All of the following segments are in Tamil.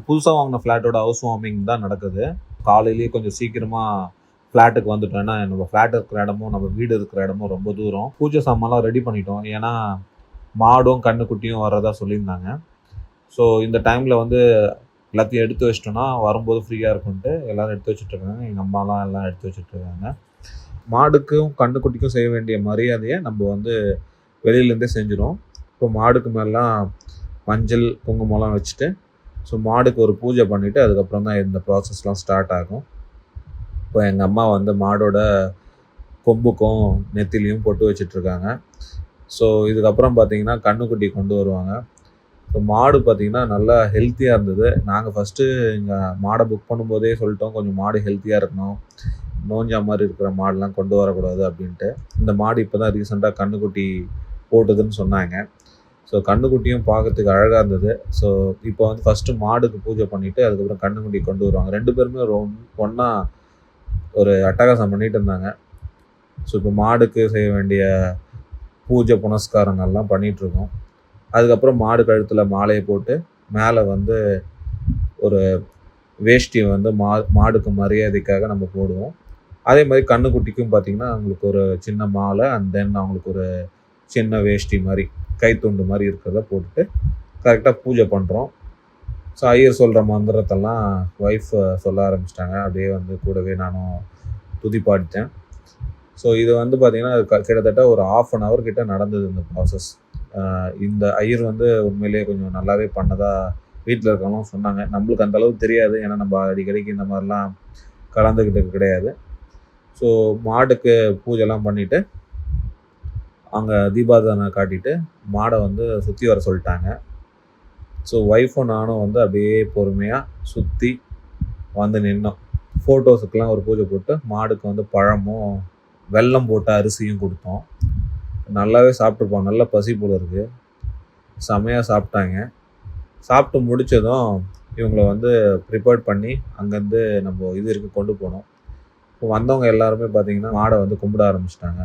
புதுசாக வாங்கின ஃப்ளாட்டோட ஹவுஸ் வார்மிங் தான் நடக்குது. காலையிலேயே கொஞ்சம் சீக்கிரமாக ஃப்ளாட்டுக்கு வந்துட்டோம். ஏன்னா நம்ம ஃப்ளாட் இருக்கிற இடமும் நம்ம வீடு இருக்கிற இடமும் ரொம்ப தூரம். பூஜை சாமான்லாம் ரெடி பண்ணிட்டோம். ஏன்னா மாடும் கண்ணுக்குட்டியும் வர்றதா சொல்லியிருந்தாங்க. ஸோ இந்த டைமில் வந்து எல்லாத்தையும் எடுத்து வச்சிட்டோன்னா வரும்போது ஃப்ரீயாக இருக்கும்ன்ட்டு எல்லோரும் எடுத்து வச்சுட்ருக்காங்க. எங்கள் அம்மாலாம் எல்லாம் எடுத்து வச்சுட்ருக்காங்க. மாடுக்கும் கண்ணுக்குட்டிக்கும் செய்ய வேண்டிய மரியாதையை நம்ம வந்து வெளியிலேருந்தே செஞ்சிடும். இப்போ மாடுக்கு மேலாம் மஞ்சள் குங்குமம்லாம் வச்சுட்டு ஸோ மாடுக்கு ஒரு பூஜை பண்ணிவிட்டு அதுக்கப்புறம் தான் இந்த ப்ராசஸ்லாம் ஸ்டார்ட் ஆகும். இப்போ எங்கள் அம்மா வந்து மாடோட கொம்புக்கும் நெத்திலையும் பொட்டு வச்சிட்ருக்காங்க. ஸோ இதுக்கப்புறம் பார்த்திங்கன்னா கண்ணுக்குட்டி கொண்டு வருவாங்க. ஸோ மாடு பார்த்திங்கன்னா நல்லா ஹெல்த்தியாக இருந்தது. நாங்கள் ஃபஸ்ட்டு இங்கே மாடை புக் பண்ணும்போதே சொல்லிட்டோம், கொஞ்சம் மாடு ஹெல்த்தியாக இருக்கணும், நோஞ்சா மாதிரி இருக்கிற மாடெலாம் கொண்டு வரக்கூடாது அப்படின்ட்டு. இந்த மாடு இப்போ தான் ரீசெண்டாக கண்ணுக்குட்டி போட்டுதுன்னு சொன்னாங்க. ஸோ கண்ணுக்குட்டியும் பார்க்கறதுக்கு அழகாக இருந்தது. ஸோ இப்போ வந்து ஃபஸ்ட்டு மாடுக்கு பூஜை பண்ணிவிட்டு அதுக்கப்புறம் கண்ணுக்குட்டி கொண்டு வருவாங்க. 2 பேருமே ஒன்றா ஒரு அட்டகாசம் பண்ணிகிட்டு இருந்தாங்க. ஸோ இப்போ மாடுக்கு செய்ய வேண்டிய பூஜை புனஸ்காரங்கள்லாம் பண்ணிகிட்ருக்கோம். அதுக்கப்புறம் மாடு கழுத்தில் மாலையை போட்டு மேலே வந்து ஒரு வேஷ்டி வந்து மாடுக்கு மரியாதைக்காக நம்ம போடுவோம். அதே மாதிரி கண்ணுக்குட்டிக்கும் பார்த்திங்கன்னா அவங்களுக்கு ஒரு சின்ன மாலை அண்ட் தென் அவங்களுக்கு ஒரு சின்ன வேஷ்டி மாதிரி கைத்துண்டு மாதிரி இருக்கிறத போட்டுட்டு கரெக்டாக பூஜை பண்ணுறோம். ஸோ ஐயர் சொல்கிற மந்திரத்தெல்லாம் ஒய்ஃப் சொல்ல ஆரம்பிச்சிட்டாங்க. அப்படியே வந்து கூடவே நானும் துதி பாடித்தேன். ஸோ இது வந்து பார்த்திங்கன்னா கிட்டத்தட்ட ஒரு 1/2 hour கிட்ட நடந்தது இந்த ப்ராசஸ். இந்த ஐயர் வந்து உண்மையிலேயே கொஞ்சம் நல்லாவே பண்ணதாக வீட்டில் இருக்கவங்களும் சொன்னாங்க. நம்மளுக்கு அந்தளவுக்கு தெரியாது, ஏன்னா நம்ம அடிக்கடிக்கு இந்த மாதிரிலாம் கலந்துக்கிட்டு கிடையாது. ஸோ மாடுக்கு பூஜைலாம் பண்ணிவிட்டு அங்கே தீபாராதனை காட்டிட்டு மாடை வந்து சுற்றி வர சொல்லிட்டாங்க. ஸோ ஒய்ஃபும் நானும் வந்து அப்படியே பொறுமையாக சுற்றி வந்து நின்னோம். ஃபோட்டோஸுக்கெலாம் ஒரு பூஜை போட்டு மாடுக்கு வந்து பழமும் வெல்லம் போட்ட அரிசியும் கொடுத்தோம். நல்லாவே சாப்பிட்ருப்போம். நல்ல பசி போல் இருக்குது. செமையாக சாப்பிட்டாங்க. சாப்பிட்டு முடித்ததும் இவங்கள வந்து ப்ரிப்பேர் பண்ணி அங்கேருந்து நம்ம இது வரைக்கும் கொண்டு போனோம். இப்போ வந்தவங்க எல்லாருமே பார்த்திங்கன்னா மாடை வந்து கும்பிட ஆரம்பிச்சிட்டாங்க.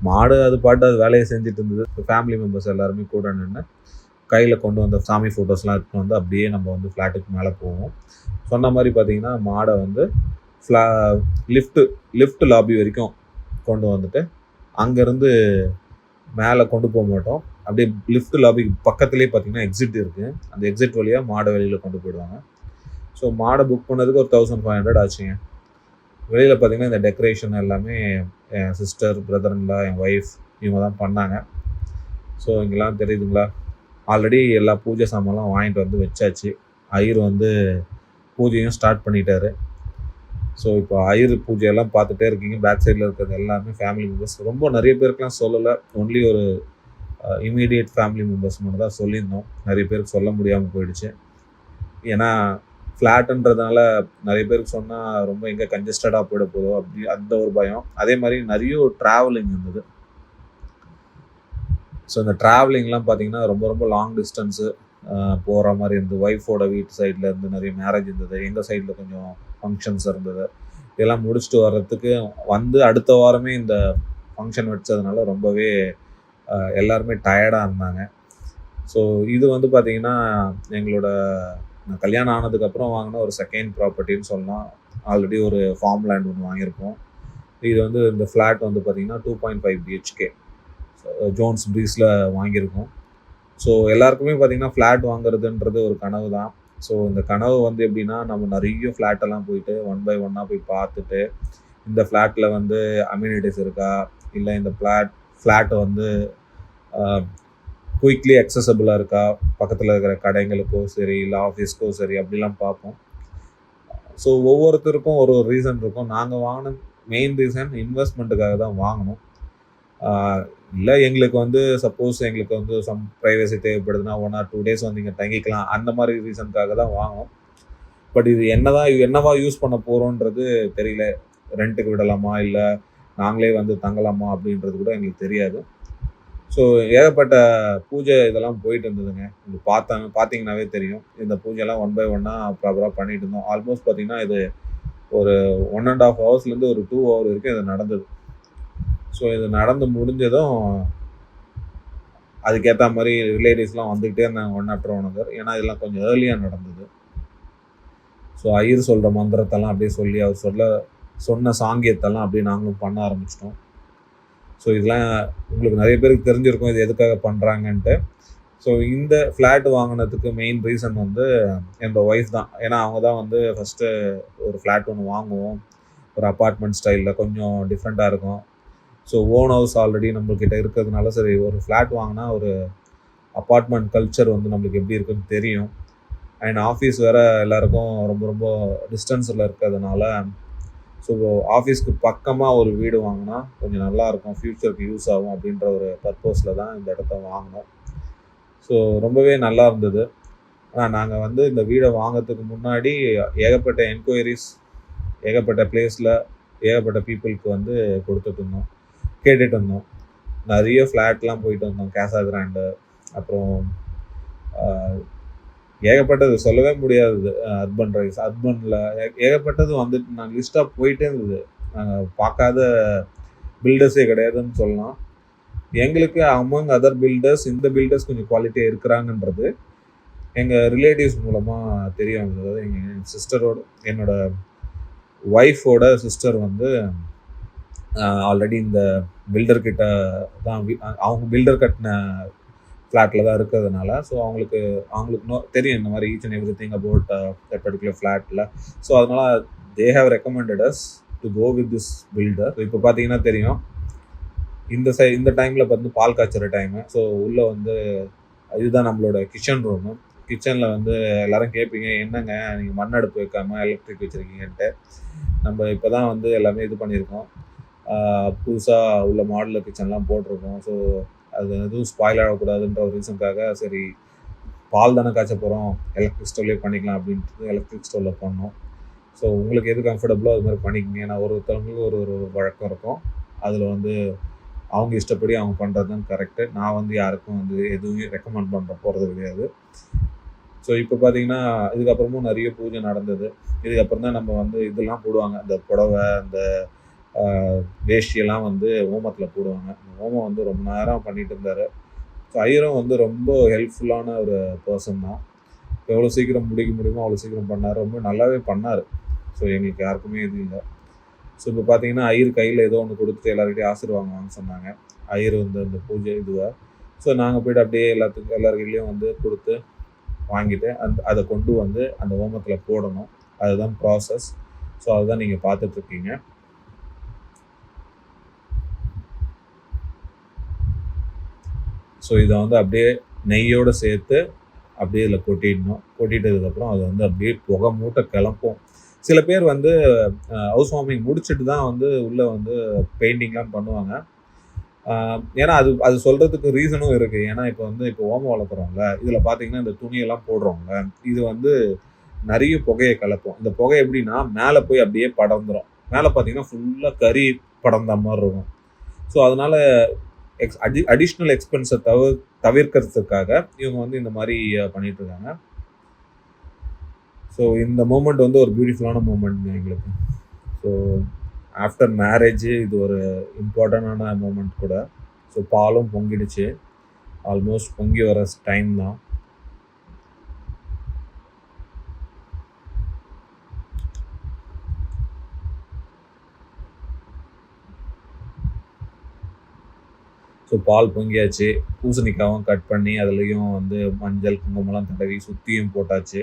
மாடு அது பாட்டு அது வேலையை செஞ்சுட்டு இருந்தது. ஃபேமிலி மெம்பர்ஸ் எல்லாருமே கூட நின்று கையில் கொண்டு வந்த சாமி ஃபோட்டோஸ்லாம் எடுத்துகிட்டு வந்து அப்படியே நம்ம வந்து ஃப்ளாட்டுக்கு மேலே போவோம். சொன்ன மாதிரி பார்த்திங்கன்னா மாடை வந்து லிஃப்ட் லாபி வரைக்கும் கொண்டு வந்துட்டு அங்கேருந்து மேலே கொண்டு போக மாட்டோம். அப்படியே லிஃப்ட் லாபிக்கு பக்கத்துலேயே பார்த்திங்கன்னா எக்ஸிட் இருக்குது. அந்த எக்ஸிட் வழியாக மாடை வெளியில் கொண்டு போயிடுவாங்க. ஸோ மாடை புக் பண்ணதுக்கு ஒரு 1500 ஆச்சுங்க. வெளியில் பார்த்திங்கன்னா இந்த டெக்கரேஷன் எல்லாமே என் சிஸ்டர், பிரதர்ன்லா, என் ஒய்ஃப் இவங்க தான் பண்ணாங்க. ஸோ இங்கெல்லாம் தெரியுதுங்களா, ஆல்ரெடி எல்லா பூஜை சாமான்லாம் வாங்கிட்டு வந்து வச்சாச்சு. ஐயர் வந்து பூஜையும் ஸ்டார்ட் பண்ணிட்டாரு. ஸோ இப்போ ஐயர் பூஜையெல்லாம் பார்த்துட்டே இருக்கீங்க. பேக் சைடில் இருக்கிறது எல்லாமே ஃபேமிலி மெம்பர்ஸ். ரொம்ப நிறைய பேருக்குலாம் சொல்லலை, ஒன்லி ஒரு இமீடியட் ஃபேமிலி மெம்பர்ஸ் மட்டும் தான் சொல்லியிருந்தோம். நிறைய பேருக்கு சொல்ல முடியாமல் போயிடுச்சு. ஏன்னா ஃப்ளாட்டுன்றதுனால நிறைய பேருக்கு சொன்னால் ரொம்ப எங்கே கன்ஜஸ்டடாக போயிட போதோ அப்படி அந்த ஒரு பயம். அதே மாதிரி நிறைய ட்ராவலிங் இருந்தது. ஸோ இந்த ட்ராவலிங்லாம் பார்த்திங்கன்னா ரொம்ப ரொம்ப லாங் டிஸ்டன்ஸு போகிற மாதிரி இருந்தது. ஒய்ஃபோட வீட்டு சைடில் இருந்து நிறைய மேரேஜ் இருந்தது, எங்கள் சைடில் கொஞ்சம் ஃபங்க்ஷன்ஸ் இருந்தது. இதெல்லாம் முடிச்சுட்டு வர்றதுக்கு வந்து அடுத்த வாரமே இந்த ஃபங்க்ஷன் வச்சதுனால ரொம்பவே எல்லாருமே டயர்டாக இருந்தாங்க. ஸோ இது வந்து பார்த்திங்கன்னா எங்களோட கல்யாணம் ஆனதுக்கப்புறம் வாங்கின ஒரு செகண்ட் ப்ராப்பர்ட்டின்னு சொல்லலாம். ஆல்ரெடி ஒரு ஃபார்ம் லேண்ட் ஒன்று வாங்கியிருக்கோம். இது வந்து இந்த ஃப்ளாட் வந்து பார்த்திங்கன்னா 2.5 BHK ஜோன்ஸ் ப்ரீஸில் வாங்கியிருக்கோம். ஸோ எல்லாருக்குமே பார்த்திங்கன்னா ஃப்ளாட் வாங்குறதுன்றது ஒரு கனவு தான். ஸோ இந்த கனவு வந்து எப்படின்னா, நம்ம நிறைய ஃப்ளாட்டெல்லாம் போயிட்டு 1 by 1 போய் பார்த்துட்டு இந்த ஃப்ளாட்டில் வந்து அம்யூனிட்டிஸ் இருக்கா, இல்லை இந்த ஃப்ளாட் வந்து குயிக்லி அக்சசபிளாக இருக்கா, பக்கத்தில் இருக்கிற கடைங்களுக்கோ சரி இல்லை ஆஃபீஸ்க்கோ சரி அப்படிலாம் பார்ப்போம். ஸோ ஒவ்வொருத்தருக்கும் ஒரு ரீசன் இருக்கும். நாங்கள் வாங்கின மெயின் ரீசன் இன்வெஸ்ட்மெண்ட்டுக்காக தான் வாங்கணும். இல்லை எங்களுக்கு வந்து சப்போஸ் எங்களுக்கு வந்து சம் ப்ரைவசி தேவைப்படுதுன்னா 1 or 2 days வந்து இங்கே தங்கிக்கலாம், அந்த மாதிரி ரீசனுக்காக தான் வாங்கணும். பட் இது என்னவா யூஸ் பண்ண போகிறோன்றது தெரியல. ரெண்ட்டுக்கு விடலாமா இல்லை நாங்களே வந்து தங்கலாமா அப்படின்றது கூட எங்களுக்கு தெரியாது. ஸோ ஏகப்பட்ட பூஜை இதெல்லாம் போயிட்டு இருந்ததுங்க. இது பார்த்தீங்கன்னாவே தெரியும். இந்த பூஜைலாம் 1 by 1 ப்ராப்பராக பண்ணிட்டு இருந்தோம். ஆல்மோஸ்ட் பார்த்திங்கன்னா இது ஒரு 1.5 hours ஒரு 2 hour வரைக்கும் இது நடந்தது. ஸோ இது நடந்து முடிஞ்சதும் அதுக்கேற்ற மாதிரி ரிலேட்டிவ்ஸ்லாம் வந்துக்கிட்டே இருந்தாங்க ஒன் ஆஃப்டர் ஒன். ஏன்னா இதெல்லாம் கொஞ்சம் ஏர்லியாக நடந்தது. ஸோ ஐயர் சொல்கிற மந்திரத்தெல்லாம் அப்படியே சொல்லி அவர் சொன்ன சாங்கியத்தெல்லாம் அப்படியே நாங்களும் பண்ண ஆரம்பிச்சிட்டோம். ஸோ இதெல்லாம் உங்களுக்கு நிறைய பேருக்கு தெரிஞ்சிருக்கும் இது எதுக்காக பண்ணுறாங்கன்ட்டு. ஸோ இந்த ஃப்ளாட் வாங்கினதுக்கு மெயின் ரீசன் வந்து என்னோடய ஒய்ஃப் தான். ஏன்னா அவங்க தான் வந்து ஃபஸ்ட்டு ஒரு ஃப்ளாட் ஒன்று வாங்குவோம், ஒரு அப்பார்ட்மெண்ட் ஸ்டைலில் கொஞ்சம் டிஃப்ரெண்ட்டாக இருக்கும். ஸோ ஓன் ஹவுஸ் ஆல்ரெடி நம்மக்கிட்ட இருக்கிறதுனால சரி ஒரு ஃப்ளாட் வாங்கினா ஒரு அப்பார்ட்மெண்ட் கல்ச்சர் வந்து நம்மளுக்கு எப்படி இருக்குன்னு தெரியும். அண்ட் ஆஃபீஸ் வேறு எல்லாருக்கும் ரொம்ப ரொம்ப டிஸ்டன்ஸில் இருக்கிறதுனால ஸோ ஆஃபீஸ்க்கு பக்கமாக ஒரு வீடு வாங்கினா கொஞ்சம் நல்லாயிருக்கும், ஃப்யூச்சருக்கு யூஸ் ஆகும் அப்படின்ற ஒரு பர்பஸில் தான் இந்த இடத்த வாங்கினோம். ஸோ ரொம்பவே நல்லா இருந்தது. ஆனால் நாங்கள் வந்து இந்த வீடை வாங்கிறதுக்கு முன்னாடி ஏகப்பட்ட என்கொயரிஸ் ஏகப்பட்ட பிளேஸில் ஏகப்பட்ட பீப்புளுக்கு வந்து கொடுத்துட்டு இருந்தோம், கேட்டுட்டு இருந்தோம். நிறைய ஃப்ளாட்லாம் போயிட்டு வந்தோம், கேசா கிராண்டு, அப்புறம் ஏகப்பட்டது சொல்லவே முடியாது. அர்பன் ரைஸ், அர்பனில் ஏகப்பட்டது வந்துட்டு நாங்கள் லிஸ்ட்டாக போயிட்டே இருந்தது. நாங்கள் பார்க்காத பில்டர்ஸே கிடையாதுன்னு சொல்லலாம். எங்களுக்கு அமங் அதர் பில்டர்ஸ் இந்த பில்டர்ஸ் கொஞ்சம் குவாலிட்டியாக இருக்கிறாங்கன்றது எங்கள் ரிலேட்டிவ்ஸ் மூலமாக தெரிய வந்தது. அதாவது எங்கள் சிஸ்டரோட என்னோடய ஒய்ஃபோட சிஸ்டர் வந்து ஆல்ரெடி இந்த பில்டர்கிட்ட தான் அவங்க பில்டர் கட்டின ஃப்ளாட்டில் தான் இருக்கிறதுனால ஸோ அவங்களுக்கு தெரியும் இந்த மாதிரி each and every thing about that particular ஃப்ளாட்டில். ஸோ அதனால் they have recommended us to go with this builder. So இப்போ பார்த்தீங்கன்னா தெரியும் இந்த டைமில் வந்து பால் காய்ச்சற டைமு. ஸோ உள்ளே வந்து இதுதான் நம்மளோட கிச்சன் ரூமு. கிச்சனில் வந்து எல்லோரும் கேட்பீங்க, என்னங்க நீங்கள் மண் அடுப்பு வைக்காமல் எலக்ட்ரிக் வச்சுருக்கீங்கன்ட்டு. நம்ம இப்போ தான் வந்து எல்லாமே இது பண்ணியிருக்கோம், புதுசாக உள்ள மாடலர் கிச்சன்லாம் போட்டிருக்கோம். ஸோ அது எதுவும் ஸ்பாயில் ஆகக்கூடாதுன்ற ஒரு ரீசனுக்காக சரி பால் தானே காய்ச்ச போகிறோம், எலக்ட்ரிக் ஸ்டவ்லேயே பண்ணிக்கலாம் அப்படின்ட்டு எலக்ட்ரிக் ஸ்டவ்வில் பண்ணோம். ஸோ உங்களுக்கு எது கம்ஃபர்டபுளோ அது மாதிரி பண்ணிக்கோங்க. ஏன்னா ஒருத்தவங்களுக்கு ஒரு வழக்கம் இருக்கும், அதில் வந்து அவங்க இஷ்டப்படி அவங்க பண்ணுறது தான் கரெக்டு. நான் வந்து யாருக்கும் வந்து எதுவுமே ரெக்கமெண்ட் பண்ணுற போகிறது கிடையாது. ஸோ இப்போ பார்த்தீங்கன்னா இதுக்கப்புறமும் நிறைய பூஜை நடந்தது. இதுக்கப்புறம் தான் நம்ம வந்து இதெல்லாம் போடுவாங்க, இந்த புடவை அந்த வேஷ்டியெல்லாம் வந்து ஹோமத்தில் போடுவாங்க. அந்த ஹோமம் வந்து ரொம்ப நேரம் பண்ணிகிட்டு இருந்தார். ஸோ ஐயரும் வந்து ரொம்ப ஹெல்ப்ஃபுல்லான ஒரு பர்சன் தான். எவ்வளோ சீக்கிரம் முடிக்க முடியுமோ அவ்வளோ சீக்கிரம் பண்ணார், ரொம்ப நல்லாவே பண்ணார். ஸோ எங்களுக்கு யாருக்குமே இது இல்லை. ஸோ இப்போ பார்த்தீங்கன்னா ஐயர் கையில் ஏதோ ஒன்று கொடுத்துட்டு எல்லாருக்கிட்டையும் ஆசீர்வாங்கன்னு சொன்னாங்க. ஐயர் வந்து அந்த பூஜை இதுவாக. ஸோ நாங்கள் போய்ட்டு அப்படியே எல்லாருக்கிட்டையும் வந்து கொடுத்து வாங்கிட்டு அதை கொண்டு வந்து அந்த ஹோமத்தில் போடணும். அதுதான் ப்ராசஸ். ஸோ அதுதான் நீங்கள் பார்த்துட்ருக்கீங்க. ஸோ இதை வந்து அப்படியே நெய்யோடு சேர்த்து அப்படியே இதில் கொட்டிடணும். கொட்டிட்டதுக்கப்புறம் அது வந்து அப்படியே புகை மூட்டை கிளப்போம். சில பேர் வந்து ஹவுஸ் வார்மிங் முடிச்சுட்டு தான் வந்து உள்ளே வந்து பெயிண்டிங்லாம் பண்ணுவாங்க. ஏன்னா அது சொல்கிறதுக்கு ரீசனும் இருக்குது. ஏன்னா இப்போ ஓமம் வளர்க்குறோம்ல, இதில் பார்த்தீங்கன்னா இந்த துணியெல்லாம் போடுறோம்ல, இது வந்து நிறைய புகையை கலப்போம். இந்த புகை எப்படின்னா மேலே போய் அப்படியே படர்ந்துடும். மேலே பார்த்தீங்கன்னா ஃபுல்லாக கறி படர்ந்த மாதிரி இருக்கும். ஸோ அதனால் அடிஷ்னல் எக்ஸ்பென்ஸை தவிர்க்கிறதுக்காக இவங்க வந்து இந்த மாதிரி பண்ணிகிட்ருக்காங்க. ஸோ இந்த மூமெண்ட் வந்து ஒரு பியூட்டிஃபுல்லான மூமெண்ட் எங்களுக்கு. ஸோ ஆஃப்டர் மேரேஜ் இது ஒரு இம்பார்ட்டண்டான மூமெண்ட் கூட. ஸோ பாலும் பொங்கிடுச்சு, ஆல்மோஸ்ட் பொங்கி வர டைம் தான். ஸோ பால் பொங்கியாச்சு, பூசணிக்காவும் கட் பண்ணி அதுலேயும் வந்து மஞ்சள் குங்குமம்லாம் தடவி சுற்றியும் போட்டாச்சு.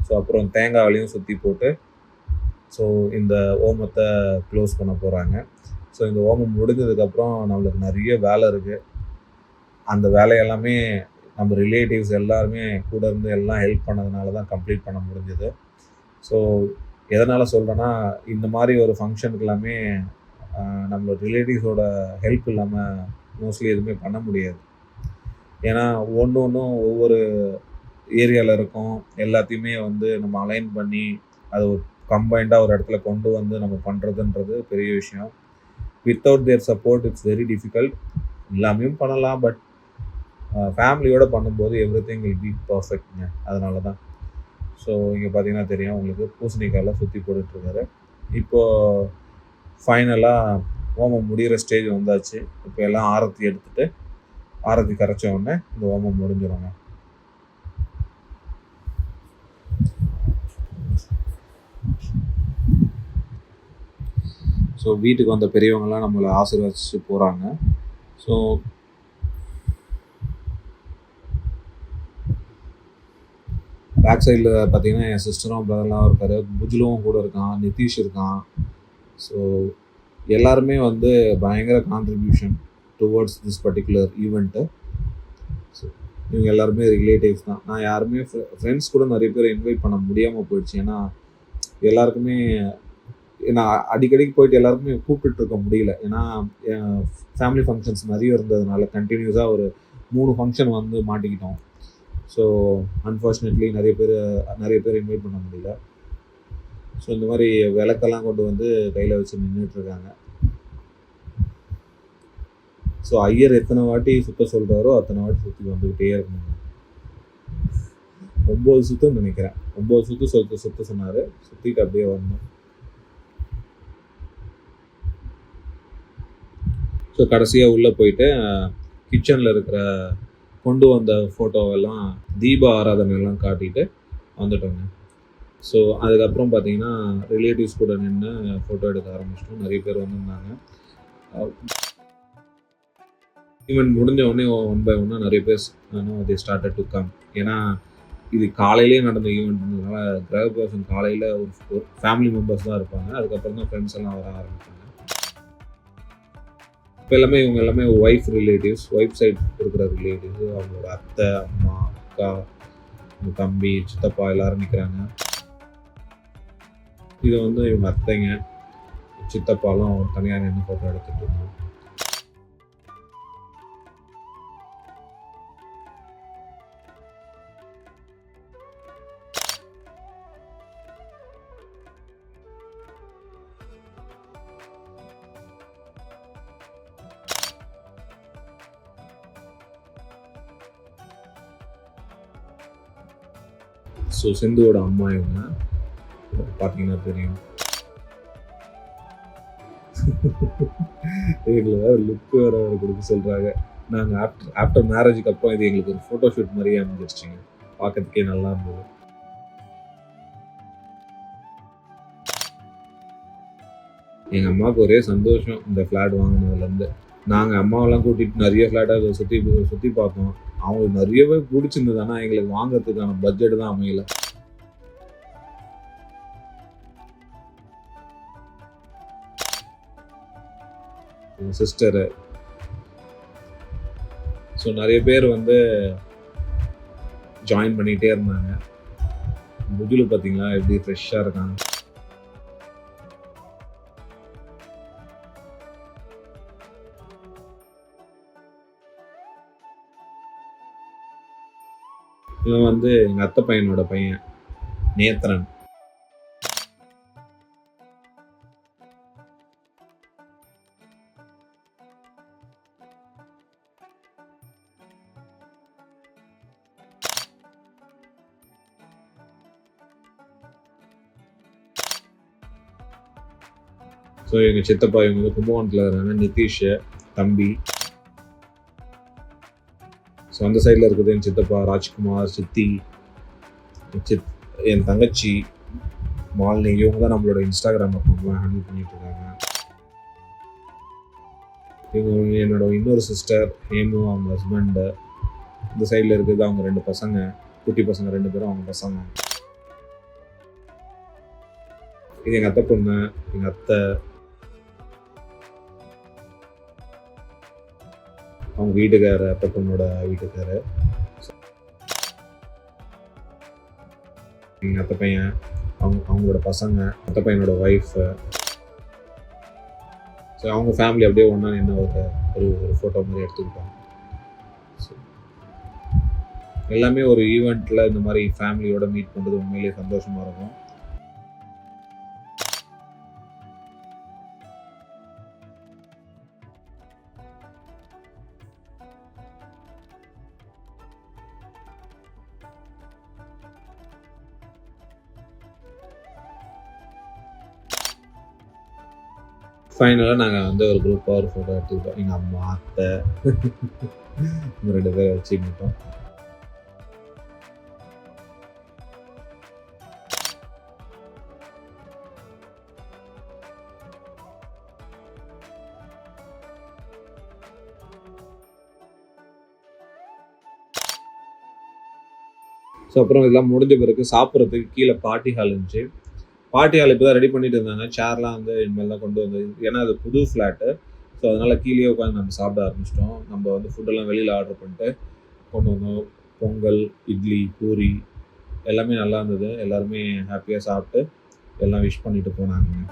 ஸோ அப்புறம் தேங்காயிலையும் சுற்றி போட்டு ஸோ இந்த ஓமத்தை க்ளோஸ் பண்ண போகிறாங்க. ஸோ இந்த ஓமம் முடிஞ்சதுக்கப்புறம் நம்மளுக்கு நிறைய வேலை இருக்குது. அந்த வேலையெல்லாமே நம்ம ரிலேட்டிவ்ஸ் எல்லாருமே கூட இருந்து எல்லாம் ஹெல்ப் பண்ணதுனால தான் கம்ப்ளீட் பண்ண முடிஞ்சது. ஸோ எதனால் சொல்கிறேன்னா, இந்த மாதிரி ஒரு ஃபங்க்ஷனுக்கு எல்லாமே நம்மளோட ரிலேட்டிவ்ஸோட ஹெல்ப் இல்லாமல் மோஸ்ட்லி எதுவுமே பண்ண முடியாது. ஏன்னா ஒன்றும் ஒவ்வொரு ஏரியாவில் இருக்கும், எல்லாத்தையுமே வந்து நம்ம அலைன் பண்ணி அதை ஒரு கம்பைண்டாக ஒரு இடத்துல கொண்டு வந்து நம்ம பண்ணுறதுன்றது பெரிய விஷயம். Without there support it's very difficult. எல்லாமே பண்ணலாம், பட் ஃபேமிலியோடு பண்ணும்போது எவ்ரி திங் வில் பி பர்ஃபெக்ட்ங்க. அதனால தான். ஸோ இங்கே பார்த்தீங்கன்னா தெரியும் உங்களுக்கு, பூசணிக்காயெல்லாம் சுற்றி போட்டுட்ருக்காரு. இப்போது ஃபைனலாக ஹோமம் முடிகிற ஸ்டேஜ் வந்தாச்சு. இப்போ எல்லாம் ஆரத்தி எடுத்துகிட்டு ஆரத்தி கரைச்ச உடனே இந்த ஹோமம் முடிஞ்சிடுங்க. ஸோ வீட்டுக்கு வந்த பெரியவங்கலாம் நம்மளை ஆசீர்வதிச்சு போகிறாங்க. ஸோ பேக் சைடில் பார்த்தீங்கன்னா என் சிஸ்டரும் பிரதர்லாம் இருக்கார், புஜ்லுவும் கூட இருக்கான், நிதிஷ் இருக்கான். ஸோ எல்லாருமே வந்து பயங்கர contribution towards this particular event. So இவங்க எல்லாருமே ரிலேட்டிவ்ஸ் தான். நான் யாருமே ஃப்ரெண்ட்ஸ் கூட நிறைய பேர் இன்வைட் பண்ண முடியாமல் போயிடுச்சு. ஏன்னா எல்லாருக்குமே நான் அடிக்கடிக்கு போயிட்டு எல்லாருக்குமே கூப்பிட்டு இருக்க முடியல. ஏன்னா ஃபேமிலி ஃபங்க்ஷன்ஸ் நிறைய இருந்ததுனால கண்டினியூஸாக ஒரு 3 ஃபங்க்ஷன் வந்து மாட்டிக்கிட்டோம். ஸோ அன்ஃபார்ச்சுனேட்லி நிறைய பேர் இன்வைட் பண்ண முடியல. ஸோ இந்த மாதிரி விளக்கெல்லாம் கொண்டு வந்து கையில் வச்சு நின்றுட்டுருக்காங்க. ஸோ ஐயர் எத்தனை வாட்டி சுற்ற சொல்கிறாரோ அத்தனை வாட்டி சுற்றி வந்துக்கிட்டே இருக்கணும். 9 சுற்றுன்னு நினைக்கிறேன். 9 சுற்ற சொன்னார். சுற்றிட்டு அப்படியே வரணும். ஸோ கடைசியாக உள்ளே போயிட்டு கிச்சனில் இருக்கிற கொண்டு வந்த ஃபோட்டோவெல்லாம் தீப ஆராதனையெல்லாம் காட்டிட்டு வந்துட்டோங்க. ஸோ அதுக்கப்புறம் பார்த்தீங்கன்னா ரிலேட்டிவ்ஸ் கூட நின்று ஃபோட்டோ எடுக்க ஆரம்பிச்சிட்டோம். நிறைய பேர் வந்திருந்தாங்க. ஈவெண்ட் முடிஞ்ச உடனே ஒன் பை ஒன்னாக நிறைய பேர் தே ஸ்டார்டட் டு கம். ஏன்னா இது காலையிலேயே நடந்த ஈவெண்ட்னால கிரகப்பிரவேசம் காலையில் ஒரு ஃபேமிலி மெம்பர்ஸ் தான் இருப்பாங்க. அதுக்கப்புறம் தான் ஃப்ரெண்ட்ஸ் எல்லாம் வர ஆரம்பிப்பாங்க. இப்போ இவங்க எல்லாமே ஒய்ஃப் ரிலேட்டிவ்ஸ், ஒய்ஃப் சைட் இருக்கிற ரிலேட்டிவ்ஸ், அவங்களோட அத்தை, அம்மா, அக்கா, தம்பி, சித்தப்பா எல்லாரும் நிற்கிறாங்க. இது வந்து இவங்க அத்தைங்க, சித்தப்பாலாம் தனியாக நின்று ஃபோட்டோ எடுத்துகிட்டு இருந்தோம். ஸோ சிந்துவோட அம்மா இவங்க பார்த்தீங்கன்னா தெரியும். எங்களை வேறு லுக்கு வேறு கொடுக்க சொல்கிறாங்க. நாங்கள் ஆஃப்டர் மேரேஜுக்கு அப்புறம் இது எங்களுக்கு ஒரு ஃபோட்டோ ஷூட் மாதிரியே அமைஞ்சிருச்சுங்க. பார்க்கறதுக்கே நல்லா இருந்தது. எங்கள் அம்மாவுக்கு ஒரே சந்தோஷம் இந்த ஃப்ளாட் வாங்கினதுலேருந்து. நாங்கள் அம்மாவெல்லாம் கூட்டிகிட்டு நிறைய ஃப்ளாட்டாக சுற்றி பார்த்தோம். அவங்களுக்கு நிறையவே பிடிச்சிருந்தது. ஆனால் எங்களுக்கு வாங்கிறதுக்கான பட்ஜெட் தான் அமையல. சிஸ்டரு, ஸோ நிறைய பேர் வந்து ஜாயின் பண்ணிகிட்டே இருந்தாங்க. புஜுலு பார்த்தீங்களா எப்படி ஃப்ரெஷ்ஷாக இருக்காங்க. இவன் வந்து எங்கள் அத்தை பையனோட பையன் நேத்ரன். ஸோ எங்கள் சித்தப்பா இவங்க வந்து கும்பகோணத்தில் இருக்கிறாங்க. நிதிஷ் தம்பி. ஸோ அந்த சைடில் இருக்குது என் சித்தப்பா ராஜ்குமார், சித்தி, என் தங்கச்சி மாலினி. இவங்க தான் நம்மளோட இன்ஸ்டாகிராம் அக்கௌண்ட்லாம் ஹேண்டில் பண்ணிட்டு இருக்காங்க. இவங்க என்னோட இன்னொரு சிஸ்டர் ஹேமு, அவங்க ஹஸ்பண்டு. இந்த சைடில் இருக்குது அவங்க 2 பசங்க, குட்டி பசங்க 2 பேரும் அவங்க பசங்க. இது எங்கள் அத்தை பொண்ணு, எங்கள் அத்தை, அவங்க வீட்டுக்காரு, அத்தை பொண்ணோட வீட்டுக்காரு, எங்கள் அத்தை பையன், அவங்களோட பசங்க, அத்தை பையனோட ஒய்ஃபு. ஸோ அவங்க ஃபேமிலி அப்படியே ஒன்றா நின்று ஒரு ஃபோட்டோ மாதிரி எடுத்துக்கிட்டோம். ஸோ எல்லாமே ஒரு ஈவெண்ட்டில் இந்த மாதிரி ஃபேமிலியோட மீட் பண்ணுறது உண்மையிலேயே சந்தோஷமாக இருக்கும். ஃபைனலாக நாங்கள் வந்து ஒரு குரூப்பாக ஒரு ஃபோட்டோ எடுத்துக்கிட்டோம். எங்கள் அம்மா, அத்தை, இந்த 2 பேரை வச்சுக்கிட்டோம். ஸோ அப்புறம் இதெல்லாம் முடிஞ்ச பிறகு சாப்பிட்றதுக்கு கீழே பார்ட்டி ஹால் இருந்துச்சு. பார்ட்டி ஹால் இப்போ தான் ரெடி பண்ணிட்டு இருந்தாங்க. சேர்லாம் வந்து இனிமேல் தான் கொண்டு வந்து, ஏன்னா அது புது ஃப்ளாட்டு. ஸோ அதனால் கீழேயே உட்காந்து நம்ம சாப்பிட ஆரம்பிச்சிட்டோம். நம்ம வந்து ஃபுட்டெல்லாம் வெளியில் ஆர்டர் பண்ணிட்டு கொண்டு வந்தோம். பொங்கல், இட்லி, பூரி எல்லாமே நல்லா இருந்தது. எல்லாருமே ஹாப்பியாக சாப்பிட்டு எல்லாம் விஷ் பண்ணிட்டு போனாங்க.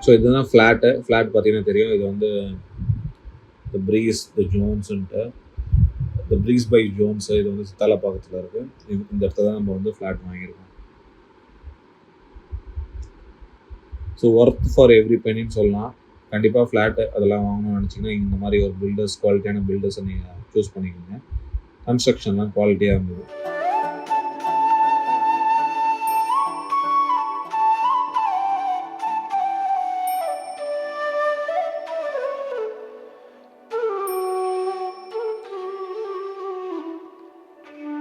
ஸோ இதுதான் ஃப்ளாட்டு. ஃப்ளாட் பார்த்தீங்கன்னா தெரியும். இது வந்து த ப்ரீஸ் த ஜோன்ஸுன்ட்டு, த ப்ரீஸ் பை ஜோன்ஸு. இது வந்து சித்தாலப்பாக்கத்தில் இருக்குது. இந்த இடத்துல தான் நம்ம வந்து ஃப்ளாட் வாங்கியிருக்கோம். ஸோ ஒர்த் ஃபார் எவ்ரி பெனின்னு சொல்லலாம். கண்டிப்பாக ஃப்ளாட்டு அதெல்லாம் வாங்கணும்னு நினச்சிங்கன்னா இந்த மாதிரி ஒரு பில்டர்ஸ், குவாலிட்டியான பில்டர்ஸை நீங்கள் சூஸ் பண்ணிக்கோங்க. கன்ஸ்ட்ரக்ஷன்லாம் குவாலிட்டியாக இருந்தது.